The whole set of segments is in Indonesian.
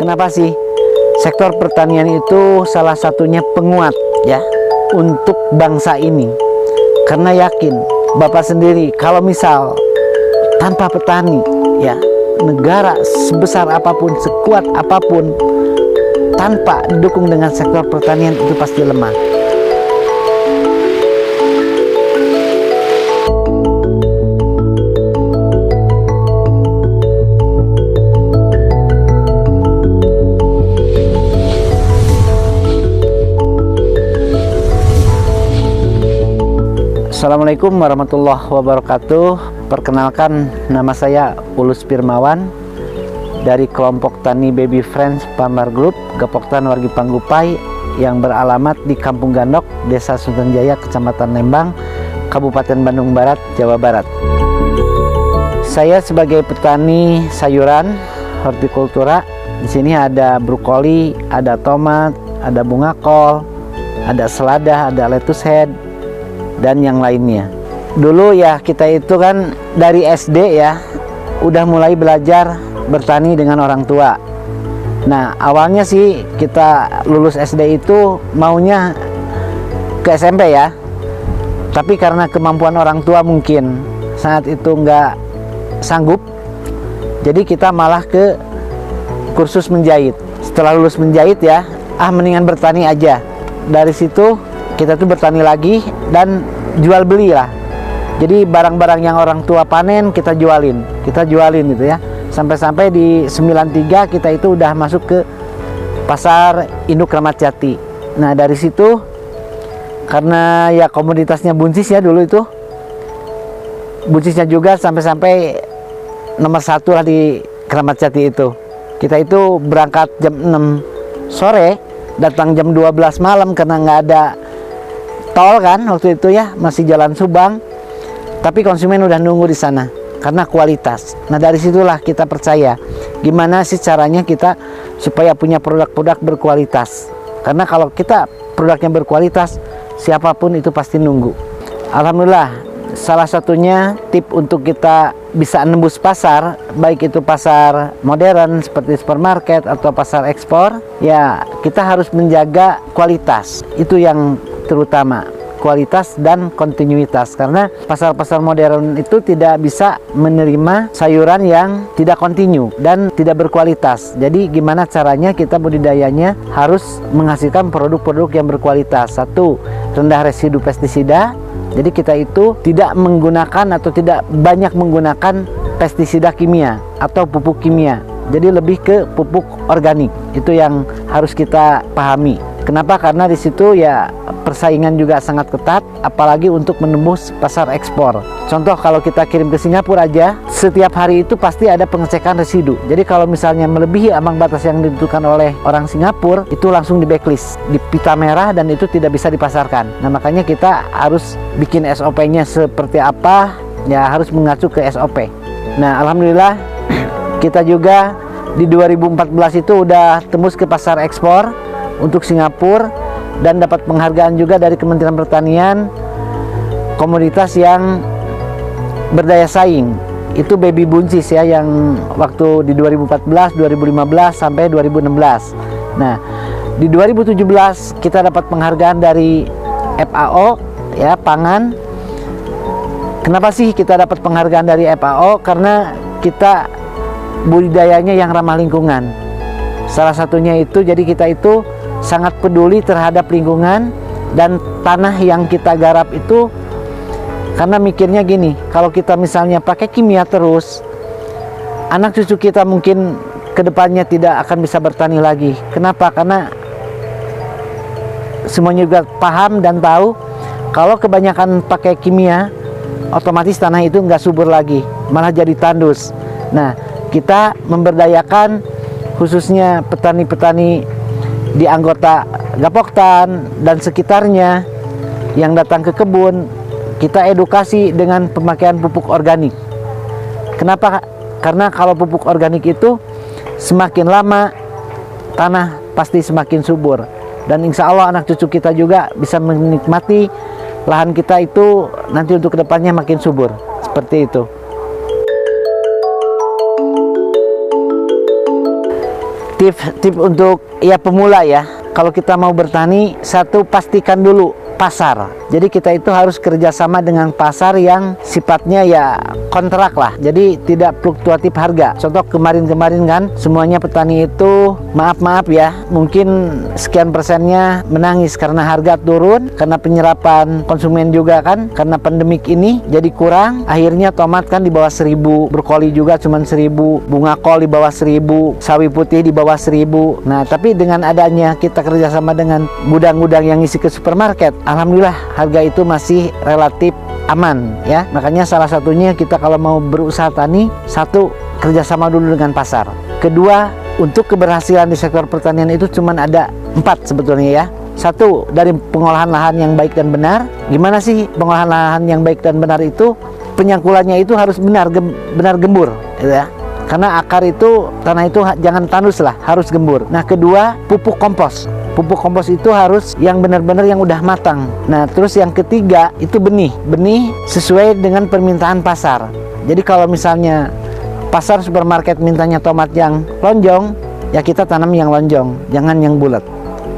Kenapa sih? Sektor pertanian itu salah satunya penguat ya untuk bangsa ini. Karena yakin Bapak sendiri kalau misal tanpa petani ya, negara sebesar apapun, sekuat apapun, tanpa didukung dengan sektor pertanian itu pasti lemah. Assalamualaikum warahmatullahi wabarakatuh. Perkenalkan, nama saya Ulus Firmawan dari kelompok Tani Baby Friends Farmer Group Gapoktan Wargi Panggupai yang beralamat di Kampung Gandok, Desa Suntenjaya, Kecamatan Lembang, Kabupaten Bandung Barat, Jawa Barat. Saya sebagai petani sayuran hortikultura. Di sini ada brokoli, ada tomat, ada bunga kol, ada selada, ada lettuce head, dan yang lainnya. Dulu ya kita itu kan dari SD ya udah mulai belajar bertani dengan orang tua. Nah awalnya sih kita lulus SD itu maunya ke SMP ya, tapi karena kemampuan orang tua mungkin saat itu nggak sanggup, jadi kita malah ke kursus menjahit. Setelah lulus menjahit ya, mendingan bertani aja. Dari situ kita tuh bertani lagi dan jual beli lah. Jadi barang-barang yang orang tua panen kita jualin gitu ya. Sampai-sampai di 93 kita itu udah masuk ke pasar induk Kramat Jati. Nah dari situ karena ya komoditasnya buncis ya dulu itu, buncisnya juga sampai-sampai nomor 1 lah di Kramat Jati itu. Kita itu berangkat jam 6 sore, datang jam 12 malam karena nggak ada tol kan waktu itu ya, masih jalan Subang, tapi konsumen udah nunggu di sana karena kualitas. Nah dari situlah kita percaya gimana sih caranya kita supaya punya produk-produk berkualitas, karena kalau kita produknya berkualitas siapapun itu pasti nunggu. Alhamdulillah salah satunya tip untuk kita bisa nembus pasar, baik itu pasar modern seperti supermarket atau pasar ekspor, ya kita harus menjaga kualitas. Itu yang terutama, kualitas dan kontinuitas, karena pasar-pasar modern itu tidak bisa menerima sayuran yang tidak kontinu dan tidak berkualitas. Jadi gimana caranya kita budidayanya harus menghasilkan produk-produk yang berkualitas. Satu, rendah residu pestisida. Jadi kita itu tidak menggunakan atau tidak banyak menggunakan pestisida kimia atau pupuk kimia. Jadi lebih ke pupuk organik. Itu yang harus kita pahami. Kenapa? Karena di situ ya persaingan juga sangat ketat, apalagi untuk menembus pasar ekspor. Contoh kalau kita kirim ke Singapura aja, setiap hari itu pasti ada pengecekan residu. Jadi kalau misalnya melebihi ambang batas yang ditentukan oleh orang Singapura, itu langsung di backlist, di pita merah, dan itu tidak bisa dipasarkan. Nah makanya kita harus bikin SOP-nya seperti apa, ya harus mengacu ke SOP. Nah alhamdulillah kita juga di 2014 itu udah tembus ke pasar ekspor untuk Singapura dan dapat penghargaan juga dari Kementerian Pertanian komoditas yang berdaya saing. Itu baby buncis ya, yang waktu di 2014, 2015 sampai 2016. Nah, di 2017 kita dapat penghargaan dari FAO ya, pangan. Kenapa sih kita dapat penghargaan dari FAO? Karena kita budidayanya yang ramah lingkungan. Salah satunya itu, jadi kita itu sangat peduli terhadap lingkungan dan tanah yang kita garap itu, karena mikirnya gini, kalau kita misalnya pakai kimia terus, anak cucu kita mungkin kedepannya tidak akan bisa bertani lagi. Kenapa? Karena semuanya juga paham dan tahu kalau kebanyakan pakai kimia, otomatis tanah itu nggak subur lagi, malah jadi tandus. Nah kita memberdayakan khususnya petani-petani di anggota Gapoktan dan sekitarnya yang datang ke kebun, kita edukasi dengan pemakaian pupuk organik. Kenapa? Karena kalau pupuk organik itu semakin lama tanah pasti semakin subur, dan insya Allah anak cucu kita juga bisa menikmati lahan kita itu nanti untuk kedepannya makin subur. Seperti itu. Tip untuk ya pemula ya, kalau kita mau bertani, satu pastikan dulu pasar. Jadi kita itu harus kerjasama dengan pasar yang sifatnya ya kontrak lah, jadi tidak fluktuatif harga. Contoh kemarin-kemarin kan semuanya petani itu maaf ya, mungkin sekian persennya menangis karena harga turun, karena penyerapan konsumen juga kan, karena pandemik ini jadi kurang. Akhirnya tomat kan di bawah 1000, brokoli juga cuma 1000, bunga kol di bawah 1000, sawi putih di bawah 1000. Nah tapi dengan adanya kita kerjasama dengan gudang-gudang yang isi ke supermarket, alhamdulillah harga itu masih relatif aman ya. Makanya salah satunya kita kalau mau berusaha tani, satu kerjasama dulu dengan pasar. Kedua, untuk keberhasilan di sektor pertanian itu cuma ada 4 sebetulnya ya. Satu, dari pengolahan lahan yang baik dan benar. Gimana sih pengolahan lahan yang baik dan benar itu? Penyangkulannya itu harus benar gembur gitu ya. Karena akar itu, tanah itu jangan tandus lah, harus gembur. Nah kedua, pupuk kompos. Pupuk kompos itu harus yang benar-benar yang udah matang. Nah terus yang ketiga itu benih sesuai dengan permintaan pasar. Jadi kalau misalnya pasar supermarket mintanya tomat yang lonjong, ya kita tanam yang lonjong, jangan yang bulat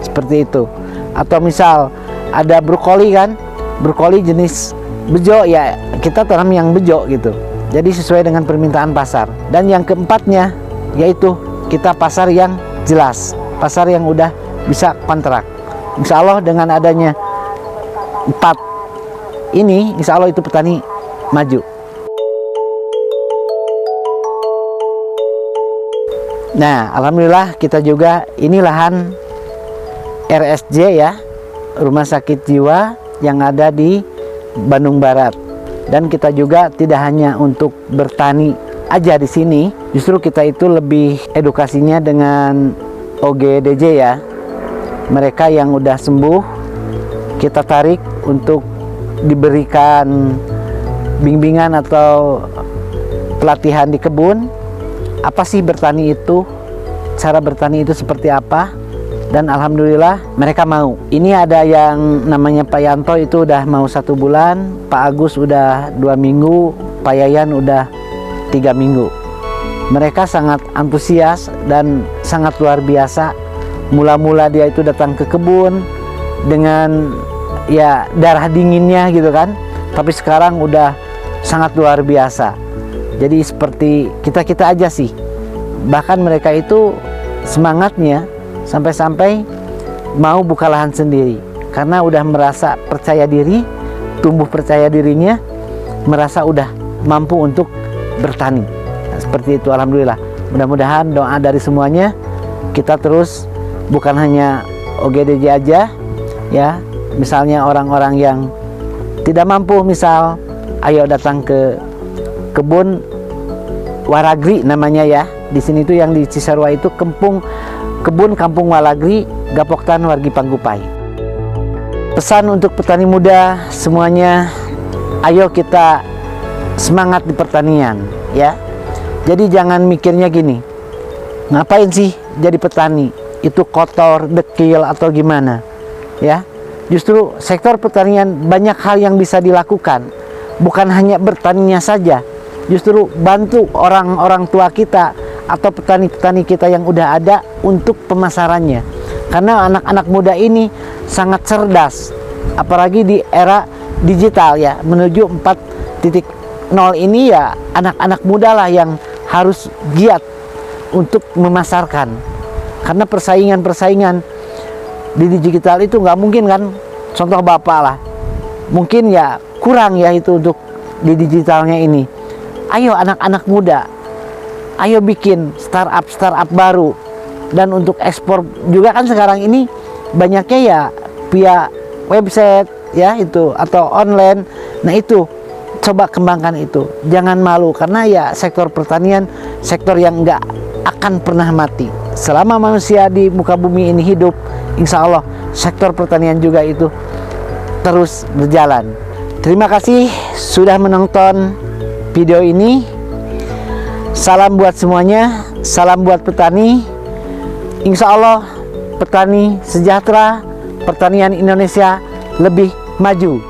seperti itu. Atau misal ada brokoli kan, brokoli jenis bejo, ya kita tanam yang bejo gitu. Jadi sesuai dengan permintaan pasar. Dan yang keempatnya yaitu kita pasar yang jelas, pasar yang udah bisa kontrak. Insya Allah dengan adanya 4 ini, insya Allah itu petani maju. Nah alhamdulillah kita juga ini lahan RSJ ya, Rumah Sakit Jiwa yang ada di Bandung Barat. Dan kita juga tidak hanya untuk bertani aja di sini, justru kita itu lebih edukasinya dengan OGDJ ya. Mereka yang udah sembuh kita tarik untuk diberikan bimbingan atau pelatihan di kebun. Apa sih bertani itu, cara bertani itu seperti apa, dan alhamdulillah mereka mau. Ini ada yang namanya Pak Yanto itu udah mau 1 bulan, Pak Agus udah 2 minggu, Pak Yayan udah 3 minggu. Mereka sangat antusias dan sangat luar biasa. Mula-mula dia itu datang ke kebun dengan ya darah dinginnya gitu kan, tapi sekarang udah sangat luar biasa. Jadi seperti kita aja sih, bahkan mereka itu semangatnya sampai-sampai mau buka lahan sendiri karena udah merasa percaya diri, tumbuh percaya dirinya, merasa udah mampu untuk bertani. Nah, seperti itu alhamdulillah. Mudah-mudahan doa dari semuanya kita terus, bukan hanya OGDJ aja ya, misalnya orang-orang yang tidak mampu, misal ayo datang ke kebun Waragri namanya ya. Di sini tuh yang di Cisarua itu kebun kampung Walagri, Gapoktan Wargi Panggupai. Pesan untuk petani muda semuanya, ayo kita semangat di pertanian ya. Jadi jangan mikirnya gini, ngapain sih jadi petani, itu kotor, dekil atau gimana ya. Justru sektor pertanian banyak hal yang bisa dilakukan, bukan hanya bertaninya saja. Justru bantu orang-orang tua kita atau petani-petani kita yang udah ada untuk pemasarannya. Karena anak-anak muda ini sangat cerdas, apalagi di era digital ya, menuju 4.0 ini ya, anak-anak muda lah yang harus giat untuk memasarkan. Karena persaingan di digital itu nggak mungkin kan. Contoh bapak lah, mungkin ya kurang ya itu untuk di digitalnya ini. Ayo anak-anak muda, ayo bikin startup baru. Dan untuk ekspor juga kan sekarang ini banyaknya ya via website ya itu, atau online. Nah itu coba kembangkan itu, jangan malu, karena ya sektor pertanian sektor yang nggak akan pernah mati. Selama manusia di muka bumi ini hidup, insya Allah sektor pertanian juga itu terus berjalan. Terima kasih sudah menonton video ini. Salam buat semuanya, salam buat petani. Insya Allah petani sejahtera, pertanian Indonesia lebih maju.